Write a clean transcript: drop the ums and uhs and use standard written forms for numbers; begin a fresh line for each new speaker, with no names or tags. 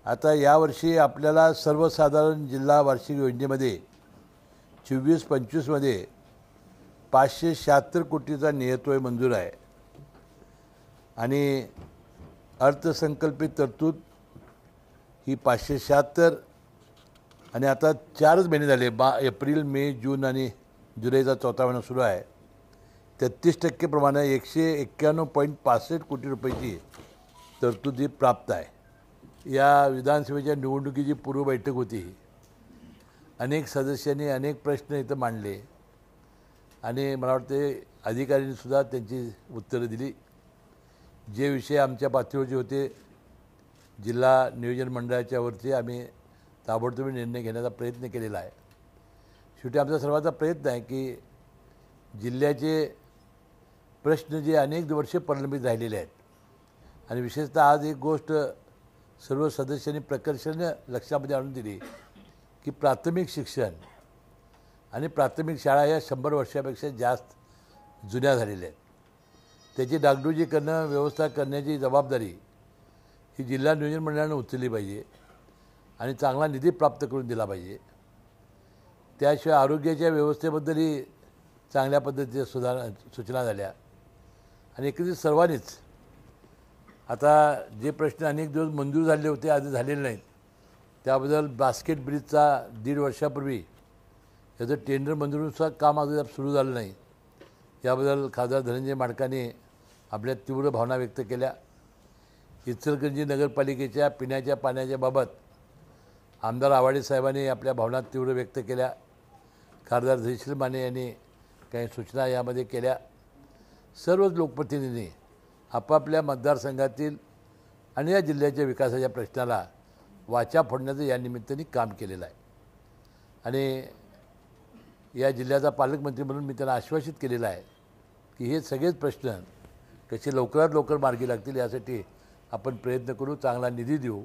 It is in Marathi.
आता यावर्षी आपल्याला सर्वसाधारण जिल्हा वार्षिक योजनेमध्ये 24-25मध्ये 576 कोटीचा नियतोय मंजूर आहे आणि अर्थसंकल्पित तरतूद ही 576 आणि आता 4च महिने झाले एप्रिल, मे, जून आणि जुलैचा चौथा महिना सुरू आहे. 33% प्रमाणे 191.65 कोटी रुपयाची तरतूद ही प्राप्त आहे. या विधानसभेच्या निवडणुकीची पूर्व बैठक होती. अनेक सदस्यांनी अनेक प्रश्न इथं मांडले आणि मला वाटते अधिकाऱ्यांनीसुद्धा त्यांची उत्तरं दिली. जे विषय आमच्या पातळीवरचे होते जिल्हा नियोजन मंडळाच्यावरती आम्ही ताबडतोब निर्णय घेण्याचा प्रयत्न केलेला आहे. शेवटी आमचा सर्वांचा प्रयत्न आहे की जिल्ह्याचे प्रश्न जे अनेक वर्षे प्रलंबित राहिलेले आहेत आणि विशेषतः आज एक गोष्ट सर्व सदस्यांनी प्रकर्षाने लक्षामध्ये आणून दिली की प्राथमिक शिक्षण आणि प्राथमिक शाळा या 100 वर्षापेक्षा जास्त जुन्या झालेल्या आहेत. त्याची डागडुजी करणं, व्यवस्था करण्याची जबाबदारी ही जिल्हा नियोजन मंडळानं उचलली पाहिजे आणि चांगला निधी प्राप्त करून दिला पाहिजे. त्याशिवाय आरोग्याच्या व्यवस्थेबद्दलही चांगल्या पद्धतीच्या सूचना झाल्या आणि एकत्रित सर्वांनीच आता जे प्रश्न अनेक दिवस मंजूर झाले होते आज झालेले नाहीत त्याबद्दल बास्केट ब्रिजचा 1.5 वर्षापूर्वी याचं टेंडर मंजुरीचं काम अजून सुरू झालं नाही. याबद्दल खासदार धनंजय माडकांनी आपल्या तीव्र भावना व्यक्त केल्या. इचलकरंजी नगरपालिकेच्या पिण्याच्या पाण्याच्या बाबत आमदार आवाडे साहेबांनी आपल्या भावना तीव्र व्यक्त केल्या. खासदार धैर्यशील माने यांनी काही सूचना यामध्ये केल्या. सर्वच लोकप्रतिनिधींनी आपापल्या मतदारसंघातील आणि या जिल्ह्याच्या विकासाच्या प्रश्नाला वाचा फोडण्याचं या निमित्ताने काम केलेलं आहे आणि या जिल्ह्याचा पालकमंत्री म्हणून मी त्यांना आश्वासित केलेलं आहे की हे सगळेच प्रश्न कसे लवकरात लवकर मार्गी लागतील यासाठी आपण प्रयत्न करू, चांगला निधी देऊ.